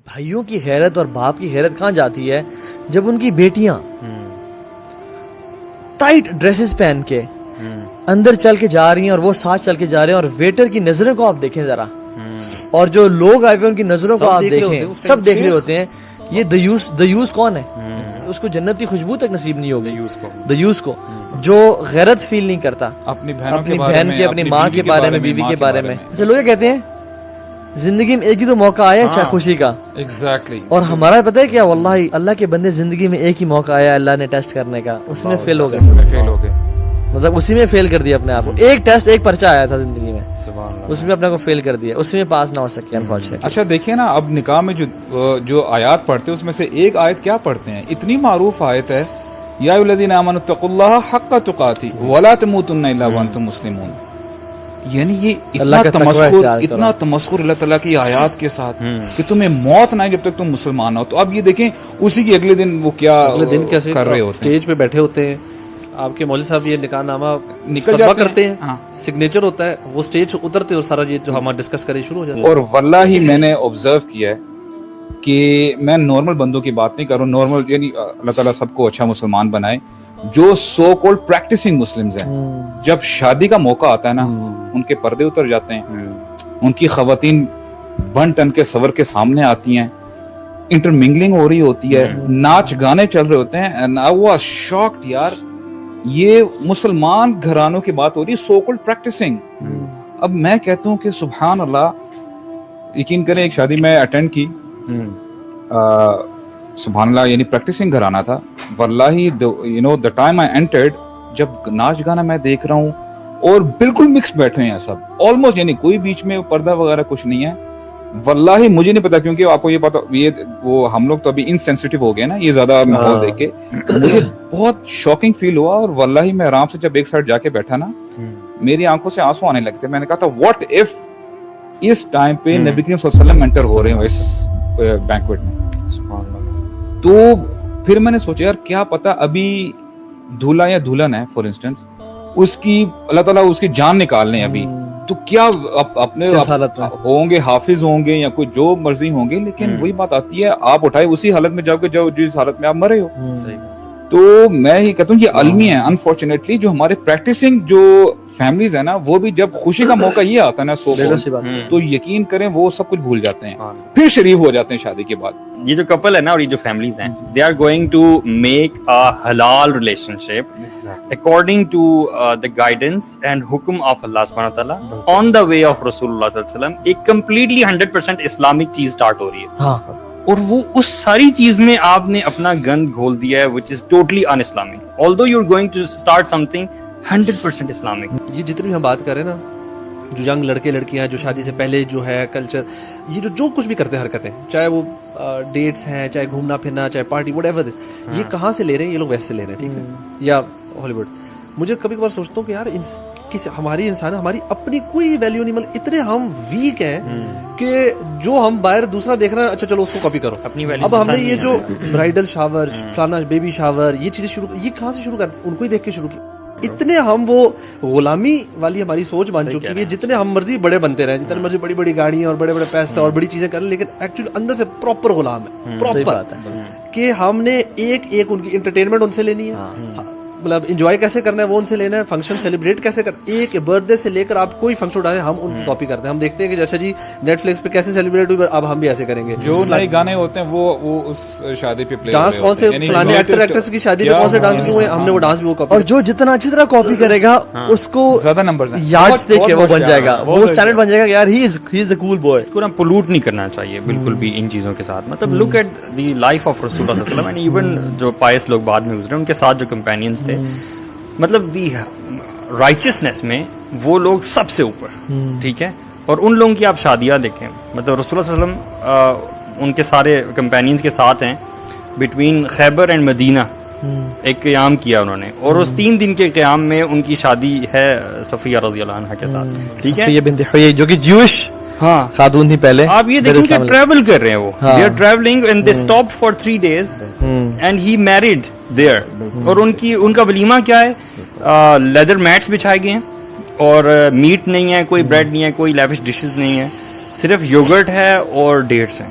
بھائیوں کی غیرت اور باپ کی غیرت کہاں جاتی ہے جب ان کی بیٹیاں ٹائٹ ڈریسز پہن کے اندر چل کے جا رہی ہیں اور وہ ساتھ چل کے جا رہے ہیں، اور ویٹر کی نظروں کو آپ دیکھیں ذرا، اور جو لوگ آئے ہوئے ان کی نظروں کو آپ دیکھیں، سب دیکھ رہے ہوتے ہیں یہ دیوس کون ہے؟ اس کو جنت کی خوشبو تک نصیب نہیں ہوگی دیوس کو، جو غیرت فیل نہیں کرتا اپنی بہن کے، اپنی ماں کے بارے میں، بیوی کے بارے میں۔ اچھا، لوگ کہتے ہیں زندگی میں ایک ہی تو موقع آیا ہے خوشی کا، اور ہمارا پتہ ہے کیا، واللہ اللہ کے بندے زندگی میں ایک ہی موقع آیا اللہ نے ٹیسٹ کرنے کا، اس میں فیل ہو گئے، مطلب اسی میں فیل کر دیا اپنے آپ کو۔ ایک ٹیسٹ، ایک پرچہ آیا تھا زندگی میں، اس میں اپنے کو فیل کر دیا، اس میں پاس نہ ہو سکے انفارچونیٹلی۔ اچھا دیکھیں نا، اب نکاح میں جو آیات پڑھتے ہیں اس میں سے ایک آیت کیا پڑھتے ہیں، اتنی معروف آیت ہے، یا ایھا الذین آمنوا اتقوا اللہ حق تقاتہ ولا تموتن الا وانتم مسلمون۔ یعنی یہ اتنا تمسخر اللہ تعالیٰ کی آیات کے ساتھ کہ تمہیں موت نہ آئے جب تک تم مسلمان نہ ہو۔ تو اب یہ دیکھیں اسی کے اگلے دن وہ کیا کر رہے ہوتے ہیں، اسٹیج پہ بیٹھے ہوتے ہیں، آپ کے مولوی صاحب یہ نکاح نامہ نکل کرتے ہیں، سگنیچر ہوتا ہے، وہ اسٹیج اترتے اور سارا یہ جو ہم ڈسکس کریں شروع ہو جاتا ہے۔ اور واللہ میں نے آبزرو کیا ہے کہ میں نارمل بندوں کی بات نہیں کر رہا ہوں، نارمل یعنی اللہ تعالیٰ سب کو اچھا مسلمان بنائے، جو سو کولڈ پریکٹسنگ مسلمز ہیں، جب شادی کا موقع آتا ہے نا، ان کے پردے اتر جاتے ہیں، ان کی خواتین بن ٹن کے سور کے سامنے آتی ہیں، انٹرمنگلنگ ہو رہی ہوتی ہے، ناچ گانے چل رہے ہوتے ہیں، and I was shocked یار، یہ مسلمان گھرانوں کی بات ہو رہی ہے، سو کولڈ پریکٹسنگ۔ اب میں کہتا ہوں کہ سبحان اللہ، یقین کریں ایک شادی میں اٹینڈ کی، سبحان اللہ، یعنی پریکٹسنگ گھرانہ تھا، واللہ you know the time I entered، جب ناچ گانا میں دیکھ رہا ہوں اور بالکل مکس بیٹھے ہیں سب، آلموسٹ، یعنی کوئی بیچ میں پردہ وغیرہ کچھ نہیں ہے۔ واللہ مجھے نہیں پتا، کیونکہ آپ کو یہ پتا، یہ وہ ہم لوگ تو ابھی انسینسٹیو ہو گئے نا یہ زیادہ ماحول دیکھ کے، مجھے بہت شاکنگ فیل ہوا، اور واللہ میں آرام سے جب ایک سائڈ جا کے بیٹھا نا، میری آنکھوں سے آنسو آنے لگتے۔ میں نے کہا تھا واٹ اف اس ٹائم پہ نبی کریم صلی اللہ علیہ وسلم انٹر ہو رہے ہوں اس بینکویٹ میں، تو پھر میں نے سوچا یار کیا پتا ابھی دولہا یا دلہن ہے فار انسٹنس، اس کی اللہ تعالیٰ اس کی جان نکال لیں ابھی، تو کیا اپنے ہوں گے، حافظ ہوں گے یا کوئی جو مرضی ہوں گے، لیکن وہی بات آتی ہے آپ اٹھائے اسی حالت میں جاؤ گے جس حالت میں آپ مرے ہو۔ تو میں یہ کہتا ہوں یہ المی ہے انفارچونیٹلی، جو ہمارے پریکٹسنگ جو فیملیز ہیں نا، وہ بھی جب خوشی کا موقع یہ آتا ہے نا تو یقین کریں وہ سب کچھ بھول جاتے ہیں، پھر شریف ہو جاتے ہیں شادی کے بعد۔ یہ جو کپل ہے نا اور یہ جو فیملیز ہیں، they are going to make a حلال relationship according to the guidance and حکم آف اللہ سبحانہ تعالیٰ آن دا وے آف رسول اللہ صلی اللہ علیہ وسلم۔ ایک کمپلیٹلی 100% اسلامک چیز اسٹارٹ ہو رہی ہے، اور وہ اس ساری چیز میں آپ نے اپنا گند گھول دیا ہے which is totally un-Islamic although you're going to start something 100% Islamic۔ یہ جتنی بھی ہم بات کر رہے ہیں نا، جو ینگ لڑکے لڑکیاں جو شادی سے پہلے جو ہے کلچر، یہ جو کچھ بھی کرتے ہیں حرکتیں، چاہے وہ ڈیٹس ہیں، چاہے گھومنا پھرنا، چاہے پارٹی وٹ ایور، یہ کہاں سے لے رہے ہیں؟ یہ لوگ ویسے لے رہے ہیں، ٹھیک ہے، یا ہالی ووڈ۔ مجھے کبھی کبھار سوچتا ہوں کہ یار ہماری انسان، ہماری اپنی کوئی ویلیو نہیں، مطلب اتنے ہم ویک ہیں کہ جو ہم باہر دوسرا دیکھ رہے ہیں، اچھا چلو اس کو کاپی کرو اپنی ویلیو۔ اب ہم نے یہ جو برائڈل شاور، فلانا بیبی شاور، یہ چیزیں شروع، یہ کہاں سے شروع کر، ان کو ہی دیکھ کے شروع کی۔ اتنے ہم وہ غلامی والی ہماری سوچ بن چکی ہے، جتنے ہم مرضی بڑے بنتے رہے، جتنے مرضی بڑی بڑی گاڑیاں اور بڑے بڑے پیسے اور بڑی چیزیں کریں، لیکن ایکچولی اندر سے پراپر غلام ہے، پراپر، کہ ہم نے ایک ان کی انٹرٹینمنٹ ان سے لینی ہے، مطلب انجوائے کیسے کرنا ہے وہ ان سے لینا ہے، فنکشن سیلیبریٹ کیسے کرنا، ایک برتھ ڈے سے لے کر آپ کوئی فنکشن اٹھائیں ہم ان کی کاپی کرتے ہیں۔ ہم دیکھتے ہیں کہ جیسا جی نیٹ فلکس پہ کیسے سیلیبریٹ ہوئی، اب ہم بھی ایسے کریں گے۔ جو نئے گانے ہوتے ہیں وہ اس شادی پہ پلے ڈانس کون سے فلانے ایکٹر ایکٹریس کی شادی پہ کون سے ڈانس ہوئے، ہم نے وہ ڈانس بھی وہ کاپی، اور جو جتنا اچھی طرح کاپی کرے گا اس کو زیادہ نمبر یارڈ دیکھ کے وہ بن جائے گا، وہ اسٹینڈرڈ بن جائے گا، یار ہی از اے کول بوائے۔ اس کو نا پولوٹ نہیں کرنا چاہیے بالکل بھی ان چیزوں کے ساتھ۔ مطلب look at the life of رسول اللہ صلی اللہ علیہ وسلم، اینڈ ایون جو پائس لوگ بعد میں گزرے ان کے ساتھ جو کمپینینز تھے، مطلب دی رائچسنس میں وہ لوگ سب سے اوپر، ٹھیک ہے۔ اور ان لوگوں کی آپ شادیاں دیکھیں، مطلب رسول اللہ صلی اللہ علیہ وسلم ان کے سارے کمپینینز کے ساتھ ہیں، بٹوین خیبر اینڈ مدینہ ایک قیام کیا انہوں نے، اور اس 3 دن کے قیام میں ان کی شادی ہے صفیہ رضی اللہ عنہا کے ساتھ، ٹھیک ہے، یہ بنت حیی جو کہ جیوش خاتون تھی پہلے۔ آپ یہ دیکھیں کہ ٹریول کر رہے ہیں، وہ they are travelling and they stopped for 3 days and he married there, اور ان کا ولیمہ کیا ہے، لیدر میٹس بچھائے گئے ہیں، اور میٹ نہیں ہے، کوئی بریڈ نہیں ہے، کوئی لیوش ڈشز نہیں ہے، صرف یوگرٹ ہے اور ڈیٹس ہیں،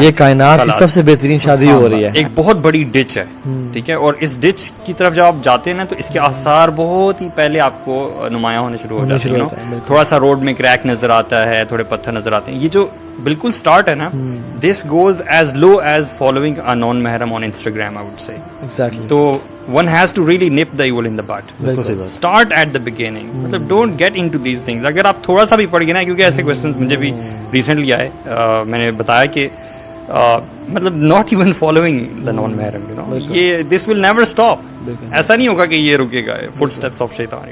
یہ کائنات کی سب سے بہترین شادی ہو رہی ہے. ایک بہت بڑی ڈچ ہے, ٹھیک ہے, اور اس ڈچ کی طرف جب آپ جاتے ہیں نا تو اس کے آثار بہت ہی پہلے آپ کو نمایاں ہونے شروع ہو جاتے ہیں. تھوڑا سا روڈ میں کریک نظر آتا ہے, تھوڑے پتھر نظر آتے ہیں. یہ جو بالکل سٹارٹ ہے نا, this goes as low as following a non محرم on Instagram, I would say. Exactly. تو one has to really nip the evil in the bud. Start at the beginning, مطلب don't get into these things. اگر آپ تھوڑا سا بھی پڑھ گئے نا, کیونکہ ایسے کوشچنس مجھے بھی ریسنٹلی آئے, میں نے بتایا کہ مطلب not even following the non محرم, یہ دس ول نیور اسٹاپ. ایسا نہیں ہوگا کہ یہ رکے گا. فٹ اسٹیپس آف شیطان.